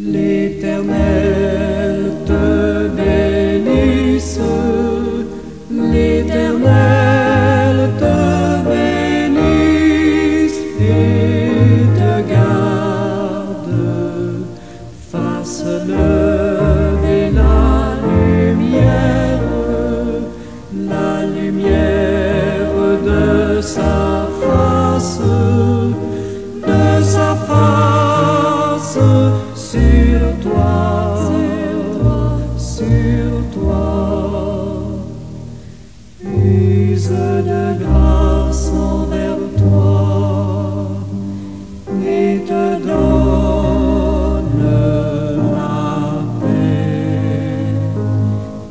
L'Éternel te bénisse, l'Éternel te bénisse et te garde, fasse lever la lumière de sa face sur toi, use de grâce envers toi et te donne la paix,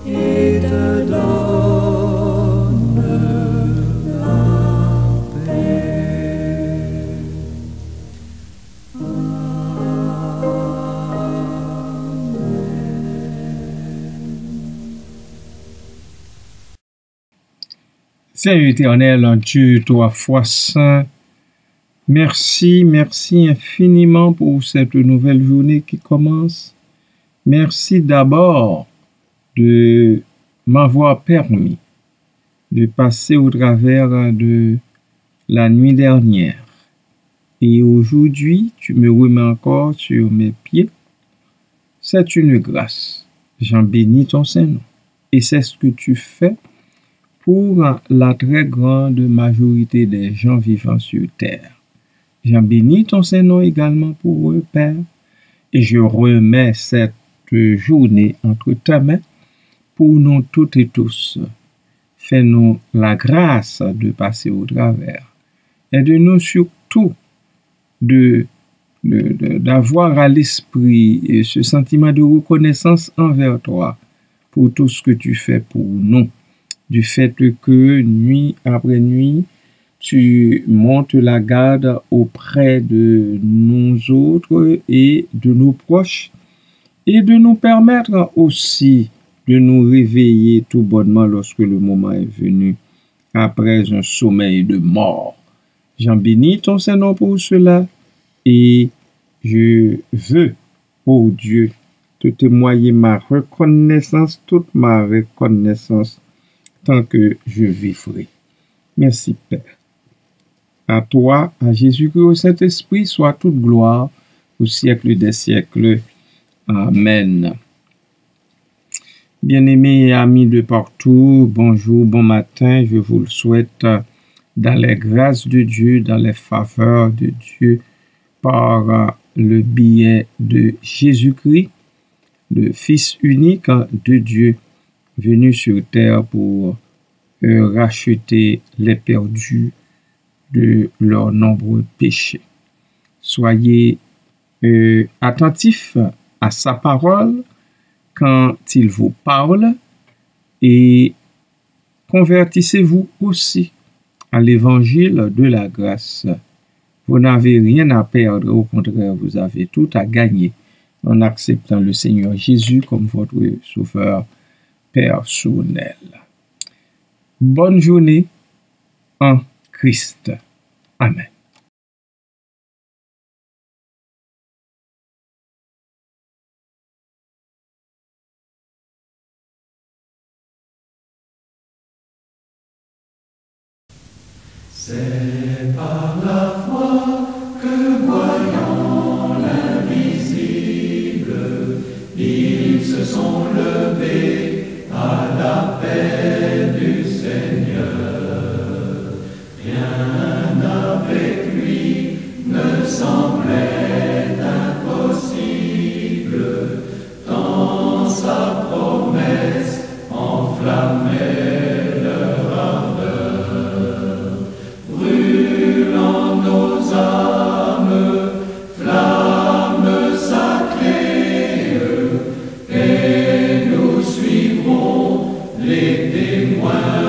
et te donne la paix. Seigneur éternel, Dieu trois fois saint, merci infiniment pour cette nouvelle journée qui commence. Merci d'abord de m'avoir permis de passer au travers de la nuit dernière. Et aujourd'hui, tu me remets encore sur mes pieds. C'est une grâce. J'en bénis ton Saint-Nom. Et c'est ce que tu fais pour la très grande majorité des gens vivant sur terre. J'en bénis ton Saint-Nom également pour eux, Père, et je remets cette journée entre ta main pour nous toutes et tous. Fais-nous la grâce de passer au travers. Aide-nous surtout d'avoir à l'esprit ce sentiment de reconnaissance envers toi pour tout ce que tu fais pour nous. Du fait que nuit après nuit, tu montes la garde auprès de nous autres et de nos proches, et de nous permettre aussi de nous réveiller tout bonnement lorsque le moment est venu, après un sommeil de mort. J'en bénis ton Saint-Nom pour cela, et je veux, ô Dieu, te témoigner ma reconnaissance, toute ma reconnaissance, tant que je vivrai. Merci, Père. À toi, à Jésus-Christ, au Saint-Esprit, soit toute gloire au siècle des siècles. Amen. Bien-aimés et amis de partout, bonjour, bon matin. Je vous le souhaite dans les grâces de Dieu, dans les faveurs de Dieu, par le biais de Jésus-Christ, le Fils unique de Dieu, venu sur terre pour racheter les perdus de leurs nombreux péchés. Soyez attentifs à sa parole quand il vous parle et convertissez-vous aussi à l'évangile de la grâce. Vous n'avez rien à perdre, au contraire, vous avez tout à gagner en acceptant le Seigneur Jésus comme votre sauveur personnel. Bonne journée en Christ. Amen. C'est par la foi que voyant l'invisible, ils se sont levés à l'appel du Seigneur. Rien avec lui ne semblait impossible, tant sa promesse enflammait leur ardeur. Brûlant nos âmes, flammes sacrées, et nous suivrons les témoins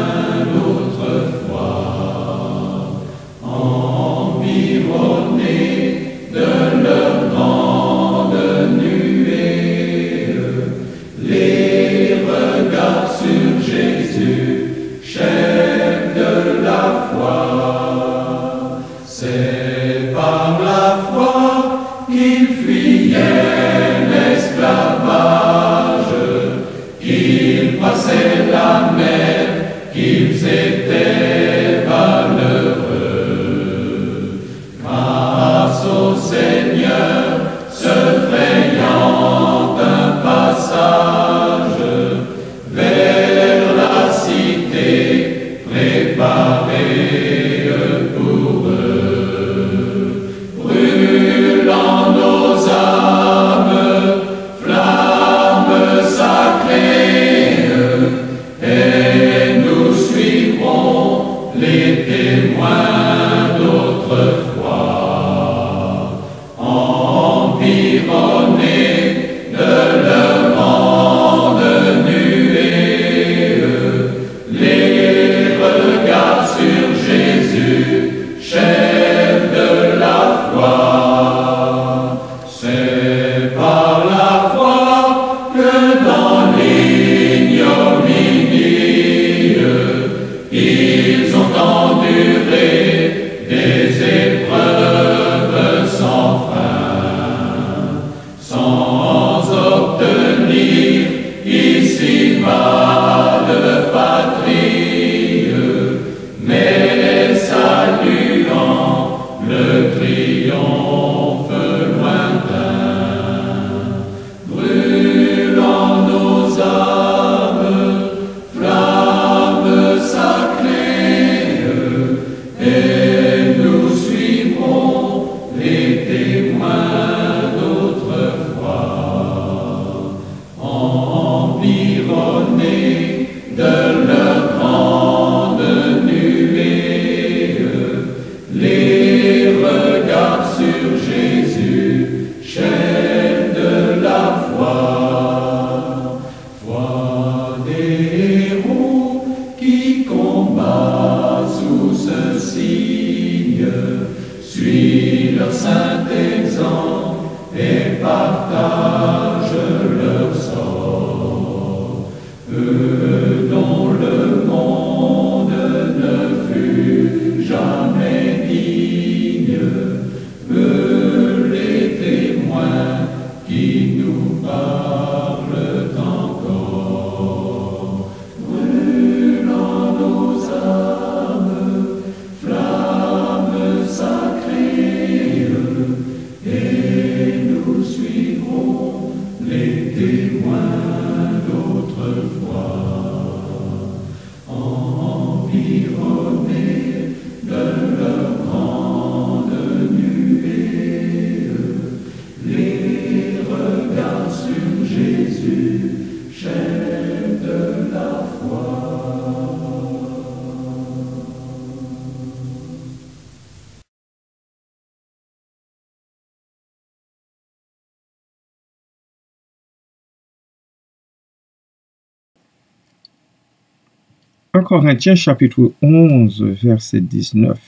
1 Corinthiens chapitre 11, verset 19.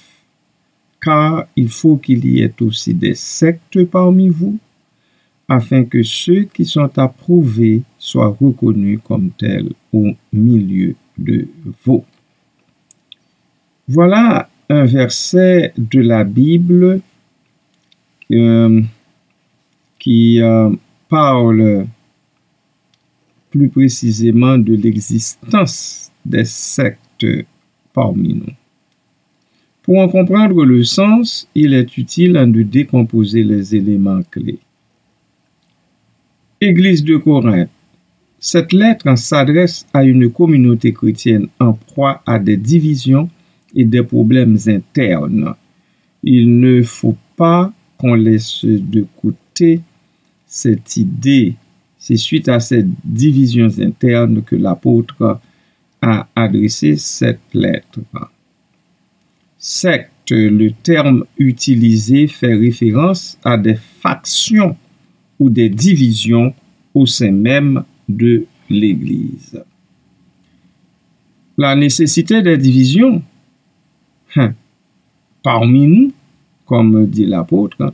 Car il faut qu'il y ait aussi des sectes parmi vous, afin que ceux qui sont approuvés soient reconnus comme tels au milieu de vous. Voilà un verset de la Bible qui parle plus précisément de l'existence des sectes parmi nous. Pour en comprendre le sens, il est utile de décomposer les éléments clés. Église de Corinthe. Cette lettre s'adresse à une communauté chrétienne en proie à des divisions et des problèmes internes. Il ne faut pas qu'on laisse de côté cette idée. C'est suite à ces divisions internes que l'apôtre a adressé cette lettre. Secte, le terme utilisé fait référence à des factions ou des divisions au sein même de l'Église. La nécessité des divisions parmi nous, comme dit l'apôtre,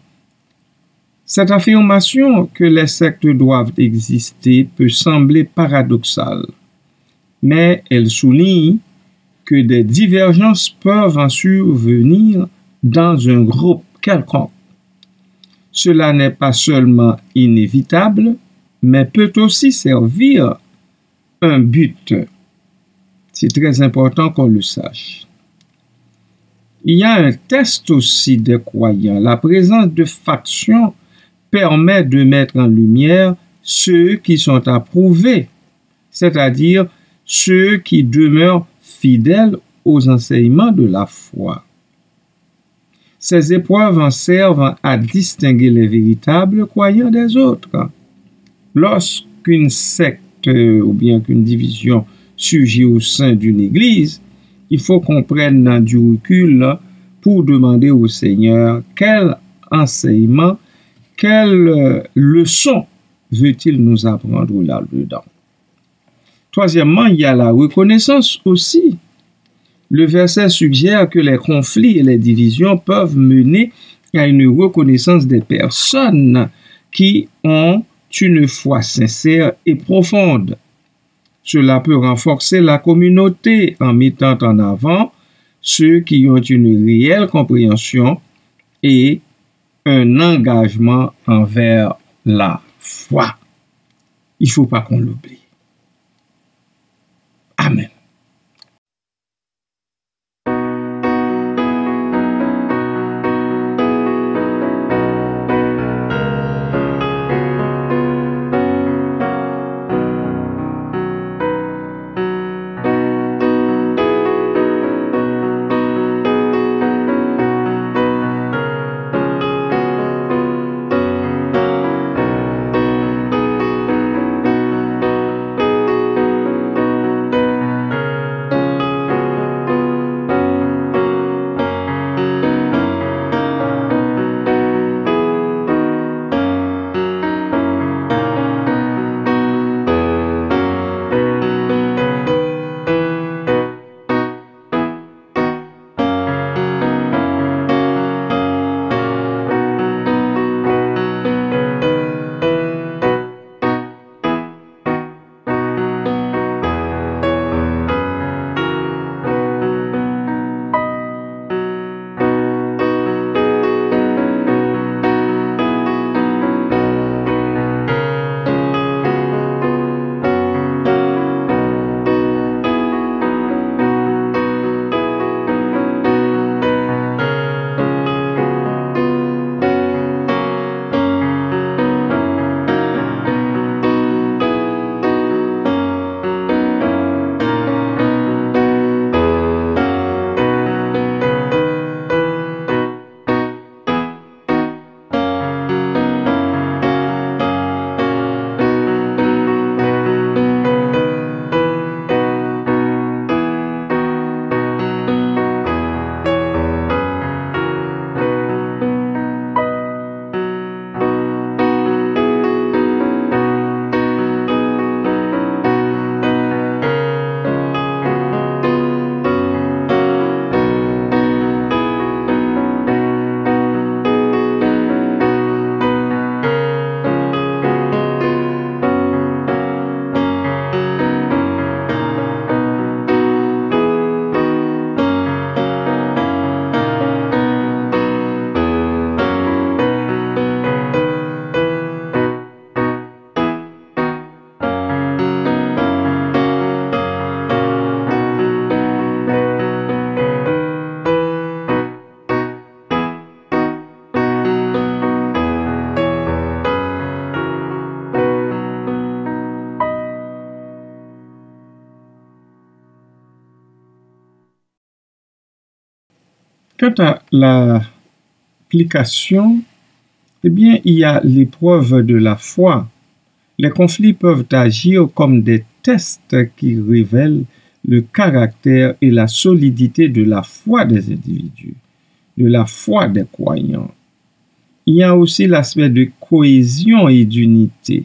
cette affirmation que les sectes doivent exister peut sembler paradoxale, mais elle souligne que des divergences peuvent en survenir dans un groupe quelconque. Cela n'est pas seulement inévitable, mais peut aussi servir un but. C'est très important qu'on le sache. Il y a un test aussi des croyants. La présence de factions permet de mettre en lumière ceux qui sont approuvés, c'est-à-dire ceux qui demeurent fidèles aux enseignements de la foi. Ces épreuves en servent à distinguer les véritables croyants des autres. Lorsqu'une secte ou bien qu'une division surgit au sein d'une église, il faut qu'on prenne du recul pour demander au Seigneur quel enseignement Quelle leçon veut-il nous apprendre là-dedans? Troisièmement, il y a la reconnaissance aussi. Le verset suggère que les conflits et les divisions peuvent mener à une reconnaissance des personnes qui ont une foi sincère et profonde. Cela peut renforcer la communauté en mettant en avant ceux qui ont une réelle compréhension et un engagement envers la foi. Il ne faut pas qu'on l'oublie. Amen. Quant à l'application, eh bien, il y a l'épreuve de la foi. Les conflits peuvent agir comme des tests qui révèlent le caractère et la solidité de la foi des individus, de la foi des croyants. Il y a aussi l'aspect de cohésion et d'unité.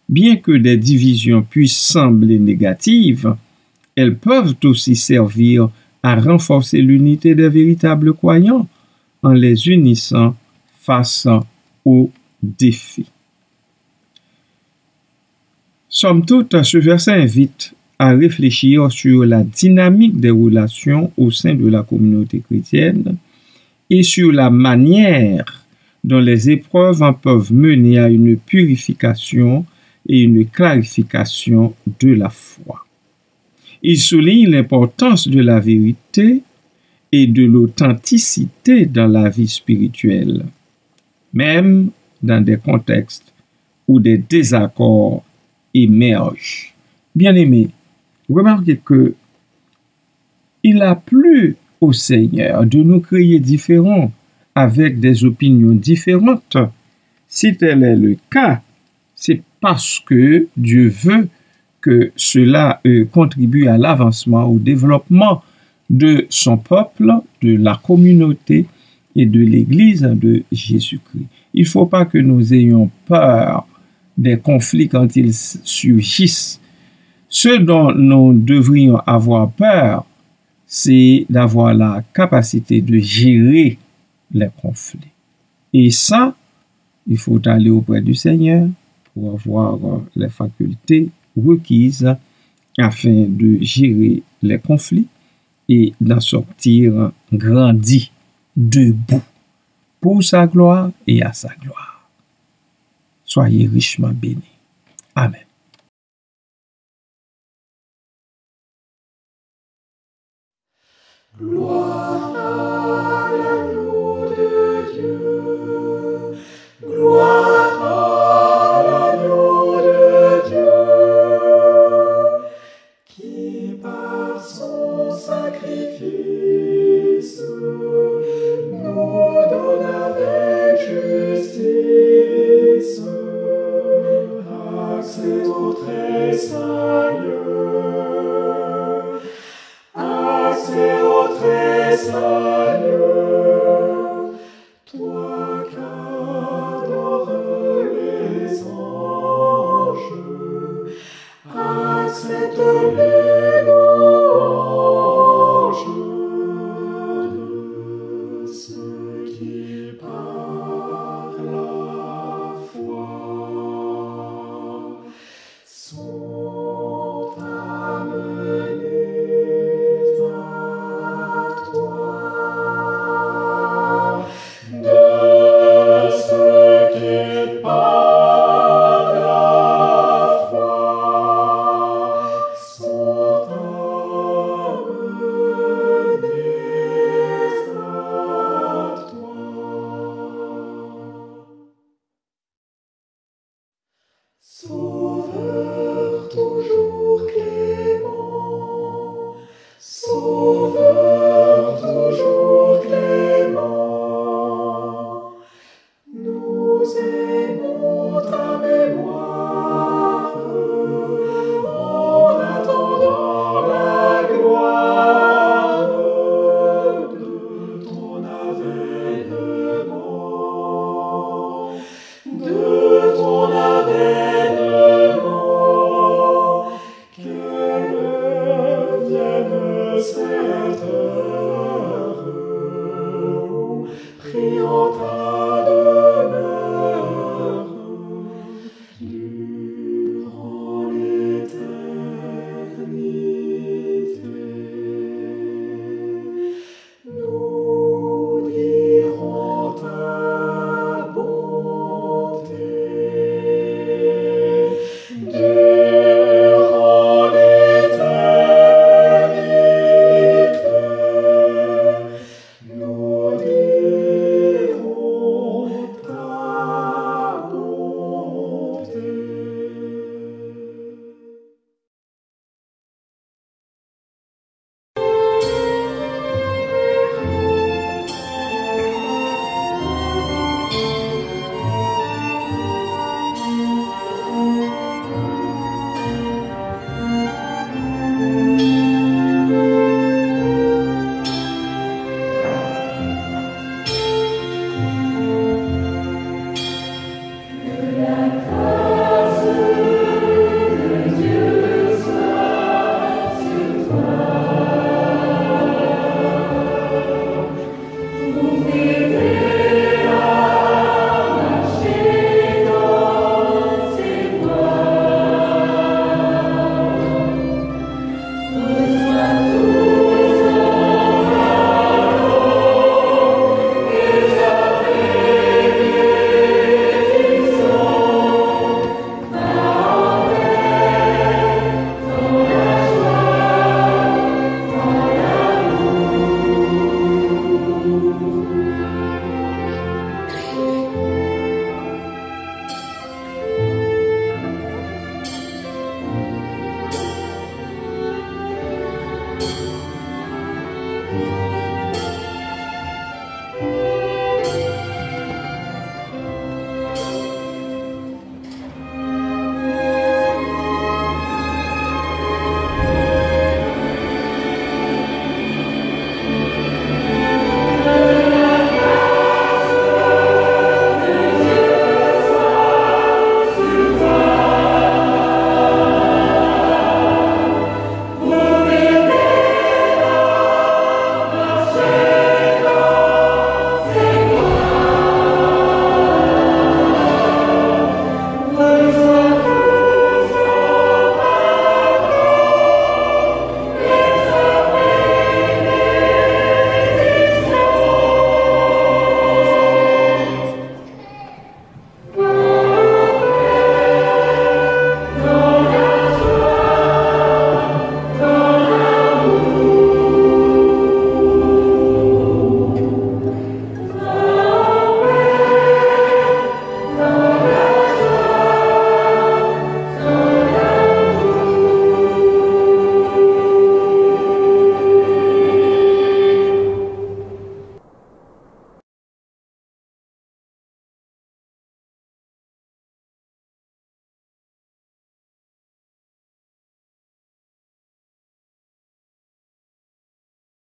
Bien que des divisions puissent sembler négatives, elles peuvent aussi servir à renforcer l'unité des véritables croyants en les unissant face aux défis. Somme toute, ce verset invite à réfléchir sur la dynamique des relations au sein de la communauté chrétienne et sur la manière dont les épreuves peuvent mener à une purification et une clarification de la foi. Il souligne l'importance de la vérité et de l'authenticité dans la vie spirituelle, même dans des contextes où des désaccords émergent. Bien-aimés, remarquez que il a plu au Seigneur de nous créer différents, avec des opinions différentes. Si tel est le cas, c'est parce que Dieu veut que cela contribue à l'avancement, au développement de son peuple, de la communauté et de l'Église de Jésus-Christ. Il ne faut pas que nous ayons peur des conflits quand ils surgissent. Ce dont nous devrions avoir peur, c'est d'avoir la capacité de gérer les conflits. Et ça, il faut aller auprès du Seigneur pour avoir les facultés requises afin de gérer les conflits et d'en sortir grandi, debout, pour sa gloire et à sa gloire. Soyez richement bénis. Amen. Gloire à l'agneau de Dieu. Gloire à l'agneau de Dieu, qui par son sacrifice nous donne avec justice accès au très saint lieu. Accès au très saint lieu, toi qu'adorent les anges, accepte les louanges de ceux qui par la foi sont amenés à toi, de ceux qui par la foi sont amenés à toi. Sauveur toujours.